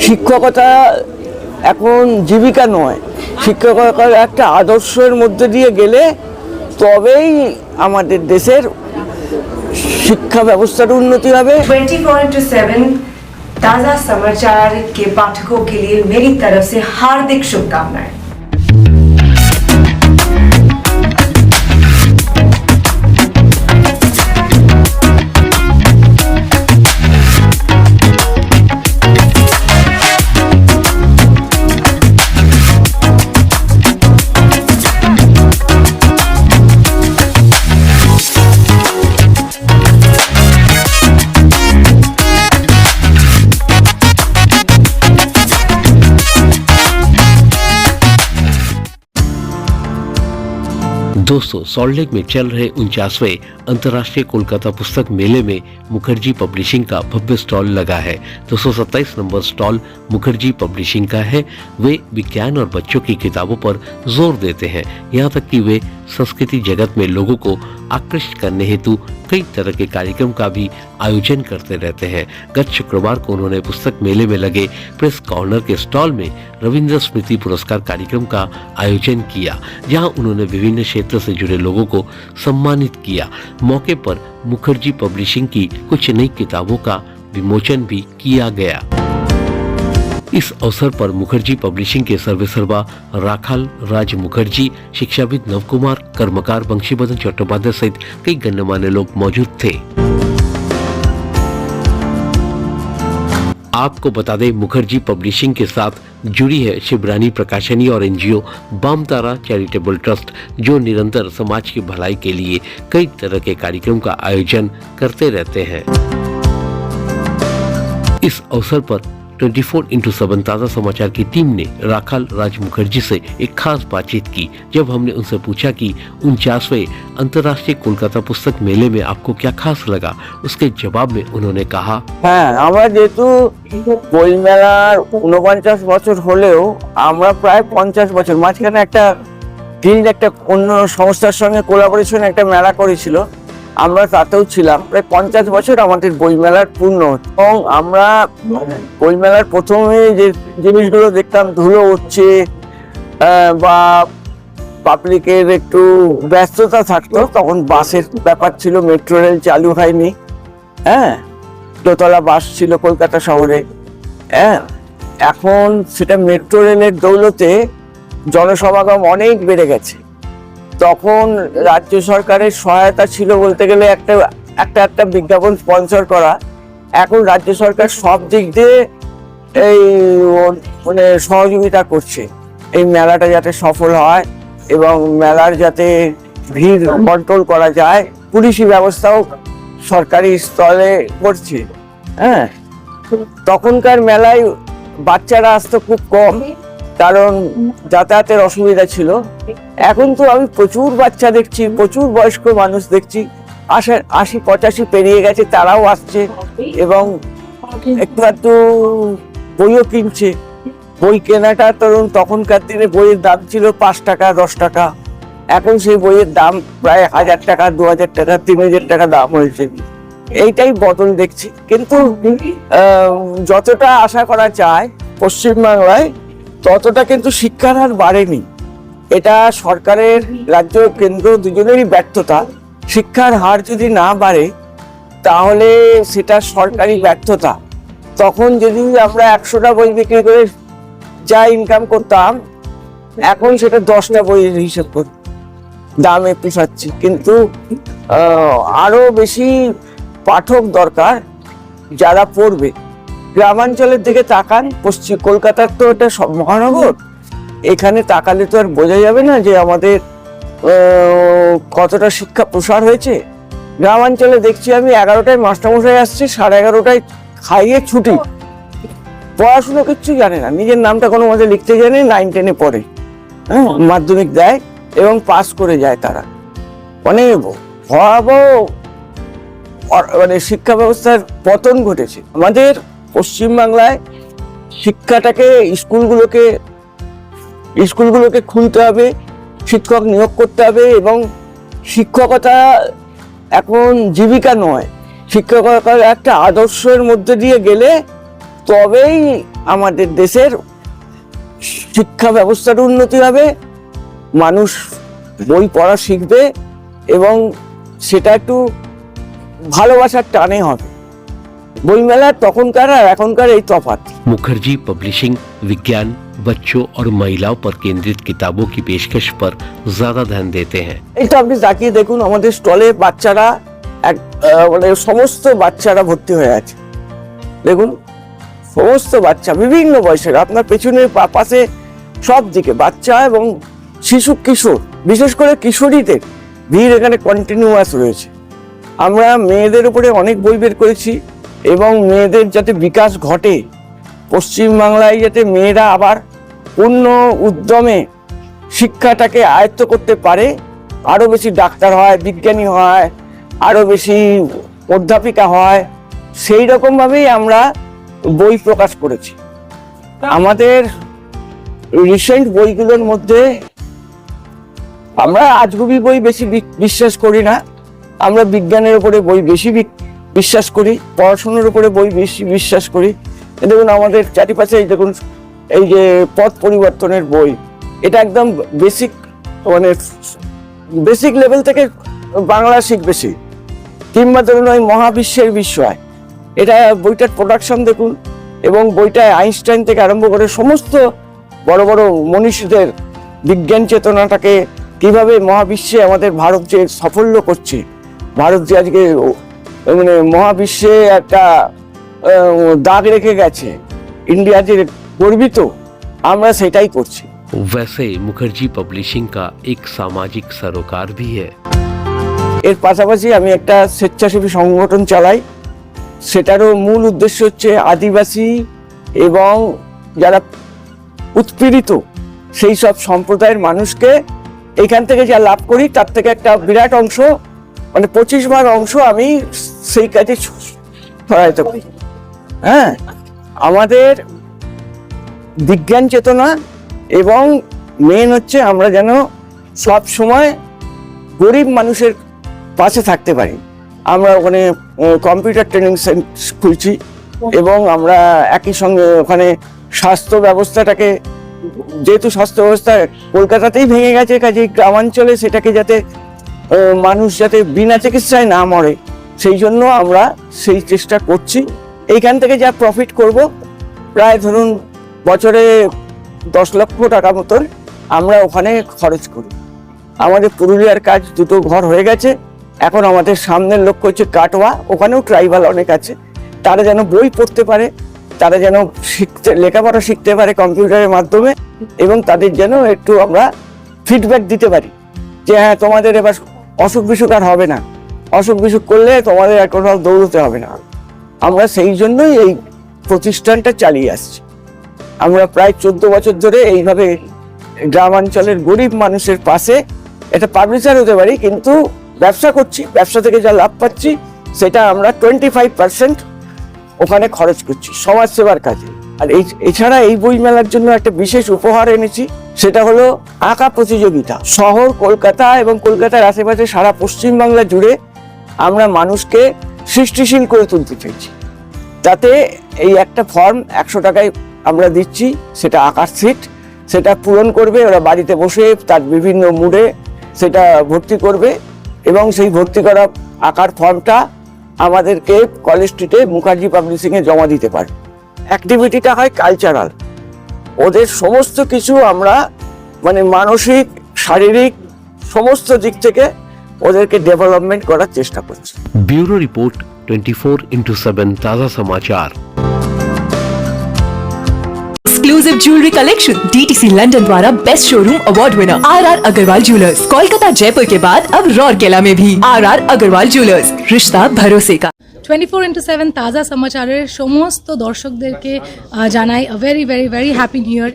শিক্ষকতা এখন জীবিকা নয়, শিক্ষকতার একটা আদর্শের মধ্যে দিয়ে গেলে তবেই আমাদের দেশের शिक्षा व्यवस्था उन्नति হবে। 24/7 ताज़ा समाचार के पाठकों के लिए मेरी तरफ से हार्दिक शुभकामनाएं। दोस्तों, सॉल्ट लेक में चल रहे 49वें अंतर्राष्ट्रीय कोलकाता पुस्तक मेले में मुखर्जी पब्लिशिंग का भव्य स्टॉल लगा है। 227 नंबर स्टॉल मुखर्जी पब्लिशिंग का है। वे विज्ञान और बच्चों की किताबों पर जोर देते हैं, यहाँ तक कि वे संस्कृति जगत में लोगों को आकृष्ट करने हेतु कई तरह के कार्यक्रम का भी आयोजन करते रहते हैं। गत शुक्रवार को उन्होंने पुस्तक मेले में लगे प्रेस कॉर्नर के स्टॉल में रविंद्र स्मृति पुरस्कार कार्यक्रम का आयोजन किया, जहां उन्होंने विभिन्न क्षेत्र से जुड़े लोगों को सम्मानित किया। मौके पर मुखर्जी पब्लिशिंग की कुछ नई किताबों का विमोचन भी किया गया। इस अवसर पर मुखर्जी पब्लिशिंग के सर्वेसर्वा राखाल राज मुखर्जी, शिक्षाविद नवकुमार, कर्मकार बंशीबदन चट्टोपाध्याय सहित कई गण्यमान्य लोग मौजूद थे। आपको बता दें, मुखर्जी पब्लिशिंग के साथ जुड़ी है शिवरानी प्रकाशनी और एनजीओ बामतारा चैरिटेबल ट्रस्ट, जो निरंतर समाज की भलाई के लिए कई तरह के कार्यक्रम का आयोजन करते रहते हैं। इस अवसर पर 24/7 ताज़ा समाचार की टीम ने राखाल राज मुखर्जी से एक खास बातचीत की। जब हमने उनसे पूछा कि 49वें अंतर्राष्ट्रीय कोलकाता पुस्तक मेले में आपको क्या खास लगा, उसके जवाब में उन्होंने कहा, হ্যাঁ, আমরা যেহেতু বই মেলার 49 বছর হলেও আমরা প্রায় 50 বছর মাঝখানে একটা অন্য সংস্থার সঙ্গে কোলাবোরেশন একটা মেলা করেছিল, আমরা তাতেও ছিলাম। প্রায় 50 বছর আমাদের বইমেলার পূর্ণ। এবং আমরা বইমেলার প্রথমে যে জিনিসগুলো দেখতাম, ধুলো উঠছে বা পাবলিকের একটু ব্যস্ততা থাকতো, তখন বাসের ব্যাপার ছিল, মেট্রো রেল চালু হয়নি। হ্যাঁ, দোতলা বাস ছিল কলকাতা শহরে। হ্যাঁ, এখন সেটা মেট্রো রেলের দৌলতে জনসমাগম অনেক বেড়ে গেছে। তখন রাজ্য সরকারের সহায়তা ছিল বলতে গেলে একটা বিজ্ঞাপন স্পন্সর করা। এখন রাজ্য সরকার সব দিক দিয়ে এই মানে সহযোগিতা করছে এই মেলাটা যাতে সফল হয় এবং মেলার যাতে ভিড় কন্ট্রোল করা যায়। পুলিশি ব্যবস্থাও সরকারি স্তরে করছে। হ্যাঁ, তখনকার মেলায় বাচ্চারা আসতো খুব কম, কারণ যাতায়াতের অসুবিধা ছিল। এখন তো আমি প্রচুর বাচ্চা দেখছি, প্রচুর বয়স্ক মানুষ দেখছি, 80-85 পেরিয়ে গেছে, তারাও আসছে এবং একটু বইও কিনছে। বই কেনাটা তখনকার দিনে বইয়ের দাম ছিল 5 টাকা 10 টাকা, এখন সেই বইয়ের দাম প্রায় 1000 টাকা 2000 টাকা 3000 টাকা দাম হয়েছে। এইটাই বদল দেখছি। কিন্তু যতটা আশা করা যায় পশ্চিমবাংলায়, ততটা কিন্তু শিক্ষার হার বাড়েনি। এটা সরকারের, রাজ্য কেন্দ্র দুজনেরই ব্যর্থতা। শিক্ষার হার যদি না বাড়ে তাহলে সেটা সরকারি ব্যর্থতা। তখন যদি আমরা 100টা বই বিক্রি করে যা ইনকাম করতাম, এখন সেটা 10টা বইয়ের হিসেব করি, দামে পোষাচ্ছি। কিন্তু আরো বেশি পাঠক দরকার যারা পড়বে। গ্রামাঞ্চলের দিকে তাকান, পশ্চিম কলকাতার তো এটা মহানগর, এখানে তাকালে তো আর বোঝা যাবে না যে আমাদের কতটা শিক্ষা প্রসার হয়েছে। গ্রামাঞ্চলে দেখছি আমি 11টায় মাস্টারমশাই আসছে, 11:30টায় খাইয়ে ছুটি। পড়াশুনো কিচ্ছু জানে না, নিজের নামটা কোনো মতে লিখতে জানে, 9-10 পড়ে, হ্যাঁ, মাধ্যমিক দেয় এবং পাস করে যায় তারা। মানে ভয়াবহ মানে শিক্ষা ব্যবস্থার পতন ঘটেছে। আমাদের পশ্চিমবাংলায় শিক্ষাটাকে, স্কুলগুলোকে খুলতে হবে, শিক্ষক নিয়োগ করতে হবে এবং শিক্ষকতা এখন জীবিকা নয়, শিক্ষকতার একটা আদর্শের মধ্যে দিয়ে গেলে তবেই আমাদের দেশের শিক্ষা ব্যবস্থার উন্নতি হবে, মানুষ বই পড়া শিখবে এবং সেটা একটু ভালোবাসার টানে হবে। বইমেলার তখনকার আর এখনকার এই তফাৎ। मुखर्जी पब्लिशिंग विज्ञान, बच्चों और महिलाओं पर केंद्रित किताबों की पेशकश पर ज्यादा ध्यान देते हैं। এই তো আপনি তাকিয়ে দেখুন, আমাদের স্টলে বাচ্চারা মানে সমস্ত বাচ্চারা ভর্তি হয়ে আছে। দেখুন, সমস্ত বাচ্চা বিভিন্ন বয়সের, আপনার পেছনের পাশে সব দিকে বাচ্চা এবং শিশু কিশোর, বিশেষ করে কিশোরীদের ভিড় এখানে কন্টিনিউয়াস রয়েছে। আমরা মেয়েদের উপরে অনেক বই বের করেছি এবং মেয়েদের যাতে বিকাশ ঘটে, পশ্চিমবাংলায় যাতে মেয়েরা আবার পূর্ণ উদ্যমে শিক্ষাটাকে আয়ত্ত করতে পারে, আরো বেশি ডাক্তার হয়, বিজ্ঞানী হয়, আরো বেশি অধ্যাপিকা হয়, সেই রকম ভাবেই আমরা বই প্রকাশ করেছি। আমাদের রিসেন্ট বইগুলোর মধ্যে আমরা আজগুবি বই বেশি বিশ্বাস করি না, আমরা বিজ্ঞানের উপরে বই বেশি বিশ্বাস করি, পড়াশোনার উপরে বই বেশি বিশ্বাস করি। দেখুন আমাদের চারিপাশে দেখুন, এই যে পথ পরিবর্তনের বই, এটা একদম বেসিক, মানে বেসিক লেভেল থেকে বাংলা শিখবে সে। কিংবা ধরুন ওই মহাবিশ্বের বিস্ময়, এটা বইটার প্রোডাকশন দেখুন, এবং বইটায় আইনস্টাইন থেকে আরম্ভ করে সমস্ত বড় বড় মনীষীদের বিজ্ঞান চেতনাটাকে কিভাবে মহাবিশ্বে আমাদের ভারত যে সাফল্য করছে, ভারত যে আজকে মানে মহাবিশ্বে একটা দাগ রেখে গেছে, ইন্ডিয়া যে গর্বিত, আমরা সেটাই করছি। वैसे मुखर्जी पब्लिशिंग का एक सामाजिक सरोकार भी है। এর পাশাপাশি আমি একটা স্বেচ্ছাসেবী সংগঠন চালাই, সেটারও মূল উদ্দেশ্য হচ্ছে আদিবাসী এবং যারা উৎপীড়িত সেই সব সম্প্রদায়ের মানুষকে এইখান থেকে যা লাভ করি তার থেকে একটা বিরাট অংশ, মানে 25 ভাগ অংশ আমি সেই কাজে সহায়তা করি। হ্যাঁ, আমাদের বিজ্ঞান চেতনা এবং মেন হচ্ছে আমরা যেন সব সময় গরিব মানুষের পাশে থাকতে পারি। আমরা ওখানে কম্পিউটার ট্রেনিং খুলছি এবং আমরা একই সঙ্গে ওখানে স্বাস্থ্য ব্যবস্থাটাকে, যেহেতু স্বাস্থ্য ব্যবস্থা কলকাতাতেই ভেঙে গেছে, কাজে গ্রামাঞ্চলে সেটাকে যাতে মানুষ যাতে বিনা চিকিৎসায় না মরে, সেই জন্য আমরা সেই চেষ্টা করছি। এইখান থেকে যা প্রফিট করব, প্রায় ধরুন বছরে 10 লক্ষ টাকা মতন আমরা ওখানে খরচ করি। আমাদের পুরুলিয়ার কাজ 2টো ঘর হয়ে গেছে, এখন আমাদের সামনের লক্ষ্য হচ্ছে কাটোয়া, ওখানেও ট্রাইবাল অনেক আছে, তারা যেন বই পড়তে পারে, তারা যেন লেখাপড়া শিখতে পারে কম্পিউটারের মাধ্যমে, এবং তাদের যেন একটু আমরা ফিডব্যাক দিতে পারি যে হ্যাঁ তোমাদের এবার অসুখ বিসুখ আর হবে না, অসুখ বিসুখ করলে তোমাদের আর কোথাও দৌড়তে হবে না। আমরা সেই জন্যই এই প্রতিষ্ঠানটা চালিয়ে আসছি। আমরা প্রায় 14 বছর ধরে এইভাবে গ্রামাঞ্চলের গরিব মানুষের পাশে, এটা পাবলিশার হতে পারি কিন্তু ব্যবসা করছি, ব্যবসা থেকে যা লাভ পাচ্ছি সেটা আমরা 25% ওখানে খরচ করছি সমাজ সেবার কাজে। আর এছাড়া এই বই মেলার জন্য একটা বিশেষ উপহার এনেছি, সেটা হলো আঁকা প্রতিযোগিতা। শহর কলকাতা এবং কলকাতার আশেপাশে সারা পশ্চিমবাংলা জুড়ে আমরা মানুষকে সৃষ্টিশীল করে তুলতে চাইছি। তাতে এই একটা ফর্ম 100 টাকায় আমরা দিচ্ছি, সেটা আঁকার সিট, সেটা পূরণ করবে, ওরা বাড়িতে বসে তার বিভিন্ন মুডে সেটা ভর্তি করবে এবং সেই ভর্তি করা আঁকার ফর্মটা আমাদেরকে কলেজ স্ট্রিটে মুখার্জি পাবলিশিংয়ে জমা দিতে পারে। অ্যাক্টিভিটিটা হয় কালচারাল, ওদের সমস্ত কিছু আমরা মানে মানসিক শারীরিক সমস্ত দিক থেকে ওদেরকে ডেভেলপমেন্ট করার চেষ্টা করছি। ब्यूरो रिपोर्ट 24/7 ताज़ा समाचार। Exclusive jewellery collection DTC London द्वारा best showroom award winner RR Agarwal jewellers, Kolkata Jaipur के बाद अब रौरकेला में भी RR अग्रवाल ज्वेलर्स, रिश्ता भरोसे का। 24/7 তাজা সমাচারের সমস্ত দর্শকদেরকে জানাই a very very very happy new year.